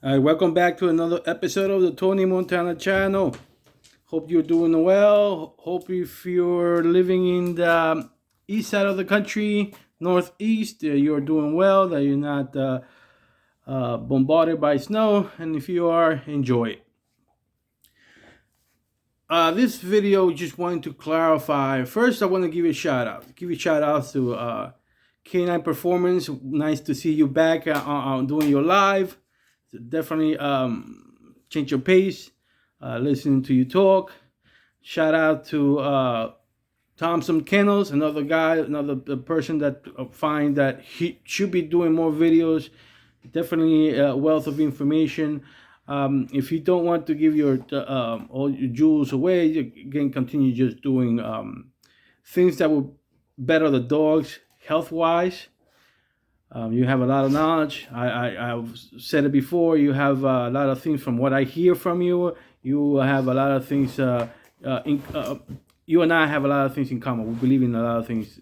Welcome back to another episode of the Tony Montana channel. Hope you're doing well. Hope if you're living in the east side of the country, northeast, you're doing well, that you're not bombarded by snow. And if you are, enjoy it. This video, just wanted to clarify. First, I want to give you a shout out. Give you a shout out to K9 Performance. Nice to see you back on doing your live. Definitely change your pace, listening to you talk. Shout out to Thompson Kennels, another guy, another person that find that he should be doing more videos. Definitely a wealth of information. If you don't want to give your all your jewels away, you can continue just doing things that will better the dogs health-wise. You have a lot of knowledge. I've said it before. You have a lot of things from what I hear from you. You have a lot of things. You and I have a lot of things in common. We believe in a lot of things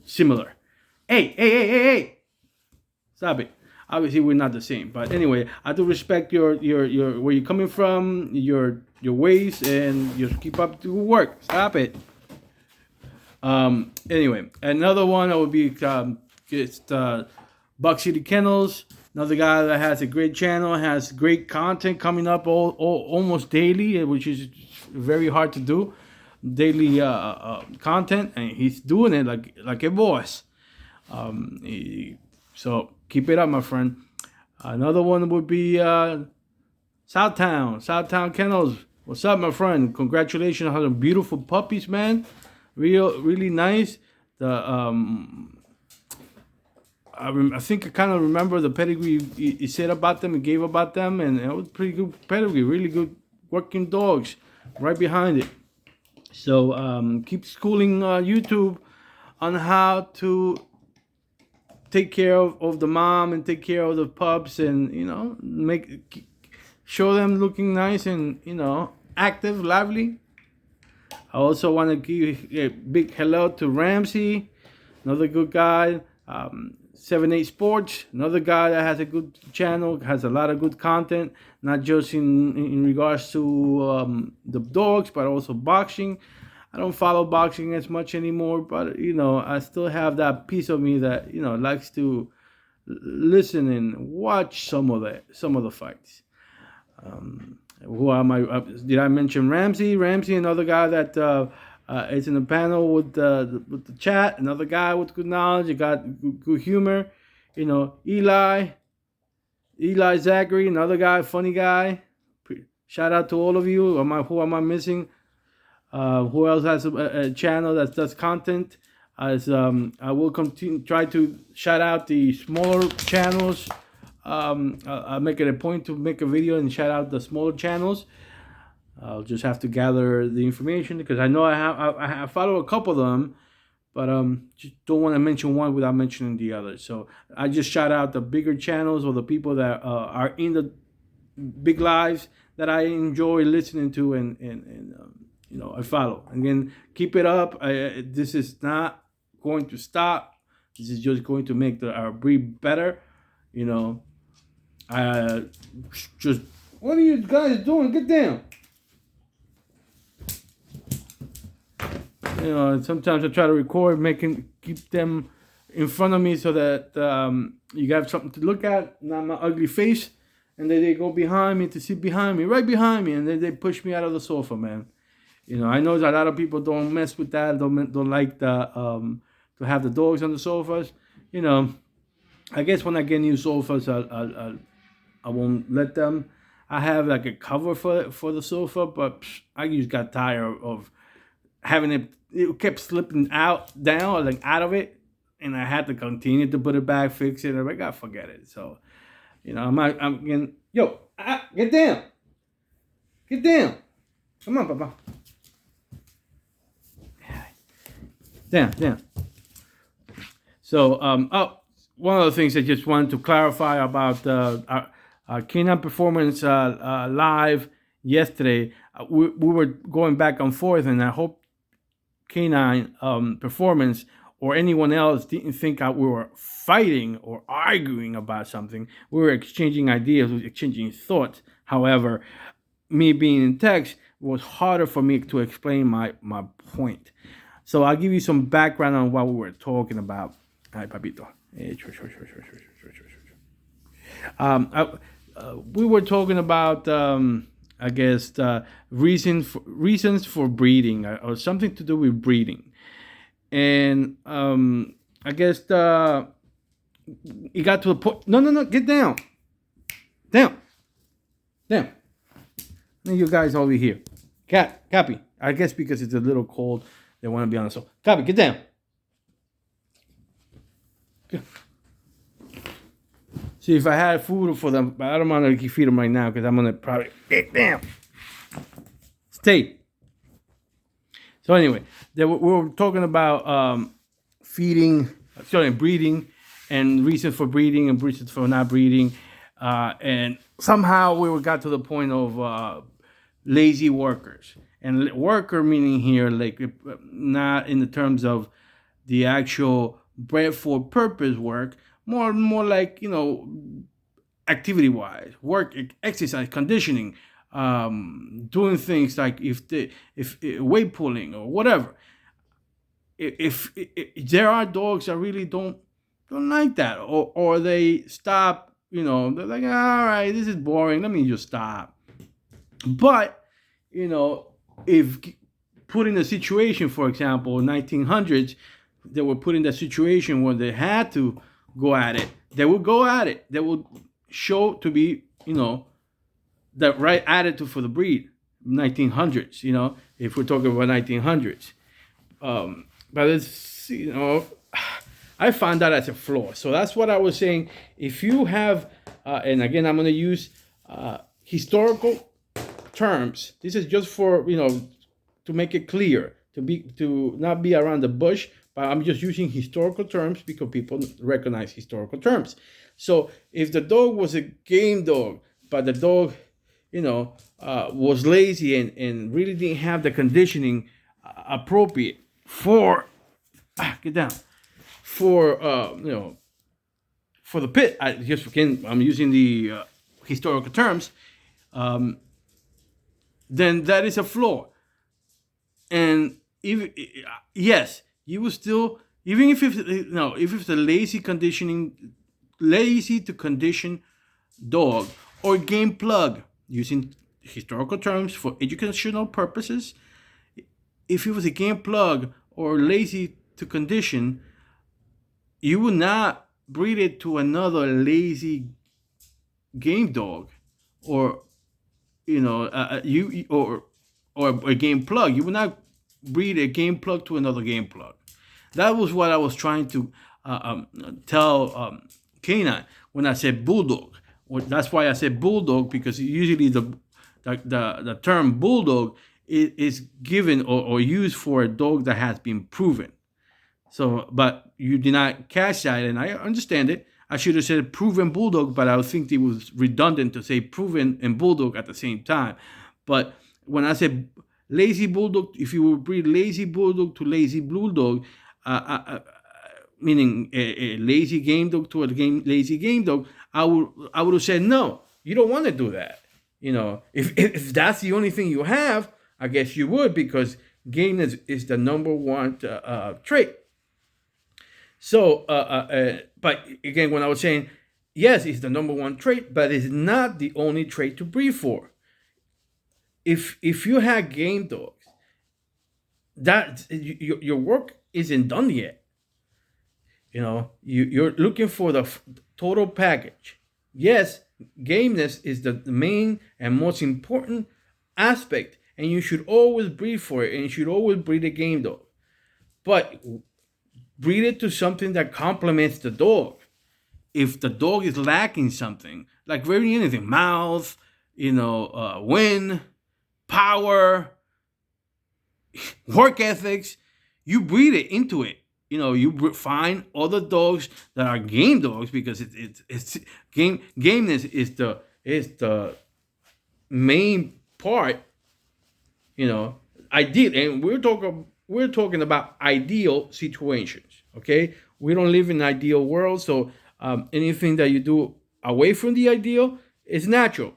similar. Hey! Stop it. Obviously, we're not the same. But anyway, I do respect your where you're coming from, your ways, and just keep up to work. Stop it. Anyway, another one that would be just Buck City Kennels. Another guy that has a great channel, has great content coming up almost daily, which is very hard to do. Daily content, and he's doing it like a boss. So keep it up, my friend. Another one would be Southtown Kennels. What's up, my friend? Congratulations on the beautiful puppies, man. Really nice. I think I kind of remember the pedigree he said about them, he gave about them, and it was pretty good pedigree, really good working dogs right behind it. So keep schooling YouTube on how to take care of the mom and take care of the pups, and show them looking nice and active, lively. I also want to give a big hello to Ramsey, another good guy. 7-8 Sports, another guy that has a good channel, has a lot of good content, not just in regards to the dogs, but also boxing. I don't follow boxing as much anymore, but I still have that piece of me that likes to listen and watch some of the fights. Who am I? Did I mention Ramsey? Ramsey, another guy that is in the panel with the chat. Another guy with good knowledge. You got good humor. Eli Zachary, another guy, funny guy. Shout out to all of you. Who am I missing? Who else has a channel that does content? I will continue try to shout out the smaller channels. I'll make it a point to make a video and shout out the smaller channels. I'll just have to gather the information because I know I follow a couple of them, but just don't want to mention one without mentioning the other. So I just shout out the bigger channels or the people that are in the big lives that I enjoy listening to and I follow. Again, keep it up. This is not going to stop. This is just going to make our breed better. Just what are you guys doing? Get down. Sometimes I try to record, keep them in front of me so that you have something to look at, not my ugly face. And then they go behind me to sit behind me, right behind me, and then they push me out of the sofa, man. I know that a lot of people don't mess with that, don't like to have the dogs on the sofas. I guess when I get new sofas, I won't let them. I have like a cover for the sofa, but I just got tired of having it. It kept slipping out of it, and I had to continue to put it back, fix it. I gotta forget it. So, I'm getting get down, come on, Papa, down. So, one of the things I just wanted to clarify about our K9 Performance live yesterday. We were going back and forth, and I hope K9 Performance or anyone else didn't think we were fighting or arguing about something. We were exchanging ideas, exchanging thoughts. However, me being in text was harder for me to explain my point. So I'll give you some background on what we were talking about. Ay, papito. Um, I, we were talking about, I guess, reasons for breeding, or something to do with breeding. And I guess it got to the point. No, no, no, get down. Down. Down. You guys over here. Cappy. I guess because it's a little cold, they want to be on the sofa. Cappy, get down. Good. See, if I had food for them, but I don't want to feed them right now because I'm going to probably get down. Stay. So anyway, we were talking about breeding, and reasons for breeding and reasons for not breeding. And somehow we got to the point of lazy workers. And worker meaning here, like, not in the terms of the actual bred for purpose work, more like, activity wise, work, exercise, conditioning, doing things like if weight pulling or whatever. If there are dogs that really don't like that, or they stop, they're like, all right, this is boring, let me just stop. But if put in a situation, for example, 1900s, they were put in that situation where they had to go at it, they would go at it. They would show to be, the right attitude for the breed. 1900s, if we're talking about 1900s. But it's, I found that as a flaw. So that's what I was saying. If you have, and again, I'm going to use historical terms. This is just for, to make it clear, to not be around the bush, but I'm just using historical terms because people recognize historical terms. So if the dog was a game dog, but the dog, was lazy and really didn't have the conditioning appropriate for, get down, for, for the pit, I'm using the historical terms, then that is a flaw. And yes, you will still, even if it's a lazy to condition dog or game plug, using historical terms for educational purposes, if it was a game plug or lazy to condition, you would not breed it to another lazy game dog, or or a game plug. You would not breed a game plug to another game plug. That was what I was trying to tell Canine when I said bulldog. That's why I said bulldog, because usually the term bulldog is given or used for a dog that has been proven. So, but you did not catch that, and I understand it. I should have said proven bulldog, but I think it was redundant to say proven and bulldog at the same time. But when I said lazy bulldog, if you would breed lazy bulldog to lazy bulldog, meaning a lazy game dog to a lazy game dog, I would have said, no, you don't want to do that. If that's the only thing you have, I guess you would, because gameness is the number one trait. So, but again, when I was saying, yes, it's the number one trait, but it's not the only trait to breed for. If you have game dogs, that your work isn't done yet. You're looking for the total package. Yes, gameness is the main and most important aspect, and you should always breed for it, and you should always breed a game dog. But breed it to something that complements the dog. If the dog is lacking something, like really anything, mouth, wind, power, work ethics, you breed it into it. You find other dogs that are game dogs, because it's gameness is the main part. Ideal, and we're talking about ideal situations. Okay, we don't live in an ideal world, so anything that you do away from the ideal is natural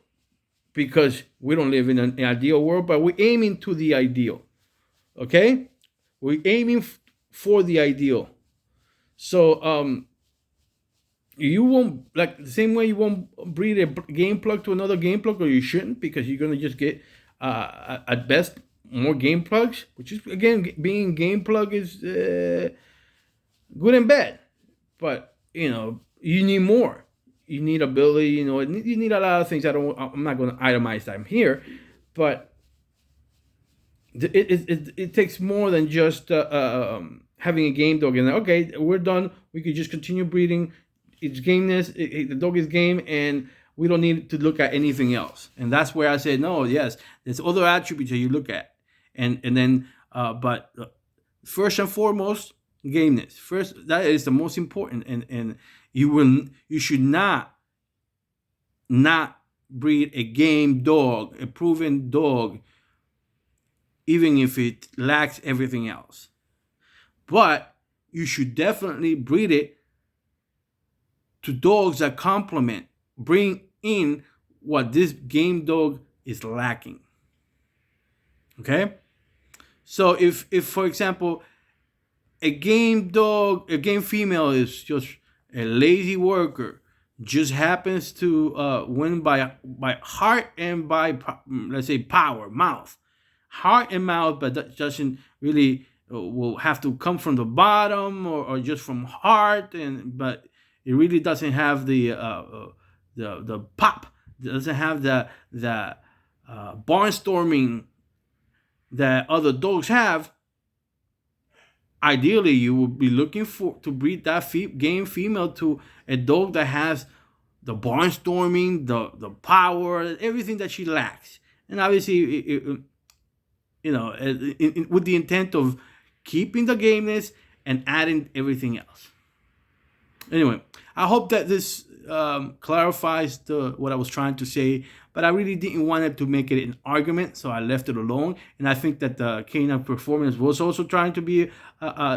because we don't live in an ideal world, but we're aiming to the ideal. Okay, we're aiming for the ideal. So you won't, like the same way you won't breed a game plug to another game plug, or you shouldn't, because you're gonna just get at best more game plugs, which is again being game plug is good and bad, but you need more. You need ability. You need a lot of things. I'm not going to itemize them here, but it takes more than just having a game dog and okay, we're done. We could just continue breeding. It's gameness. The dog is game, and we don't need to look at anything else. And that's where I said no. Yes, there's other attributes that you look at, and then but first and foremost, gameness. First, that is the most important, and you should not breed a game dog, a proven dog, even if it lacks everything else. But you should definitely breed it to dogs that complement, bring in what this game dog is lacking. Okay? So if for example, a game dog, a game female is just a lazy worker, just happens to win by heart and by, let's say, power, mouth, heart and mouth, but that doesn't really will have to come from the bottom, or just from heart, and but it really doesn't have the pop, it doesn't have the barnstorming that other dogs have. Ideally, you would be looking for to breed that game female to a dog that has the barnstorming, the power, everything that she lacks, and obviously, with the intent of keeping the gameness and adding everything else. Anyway, I hope that this clarifies what I was trying to say, but I really didn't want it to make it an argument, so I left it alone. And I think that the canine performance was also trying to be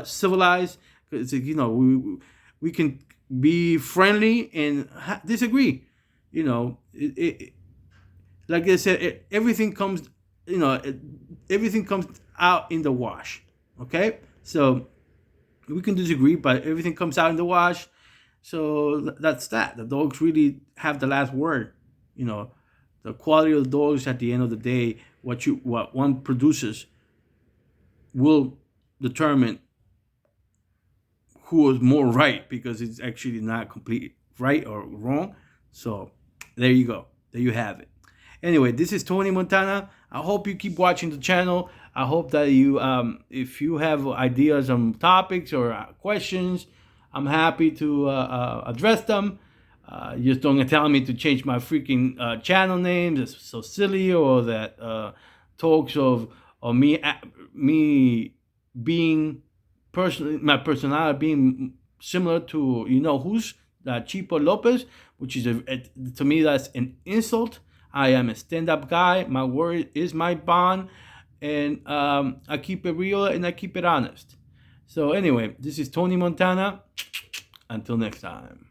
civilized, because we can be friendly and disagree. Like I said, everything comes, everything comes out in the wash. Okay, so we can disagree, but everything comes out in the wash. So that's that. The dogs really have the last word. The quality of the dogs at the end of the day, what one produces, will determine who is more right, because it's actually not complete right or wrong. So there you go. There you have it. Anyway, this is Tony Montana. I hope you keep watching the channel. I hope that you, if you have ideas on topics or questions, I'm happy to address them. Just don't tell me to change my freaking channel name. That's so silly. Or that talks of me being personally, my personality being similar to who's Chipo Lopez, which is to me that's an insult. I am a stand-up guy. My word is my bond, and I keep it real and I keep it honest. So anyway, this is Tony Montana. Until next time.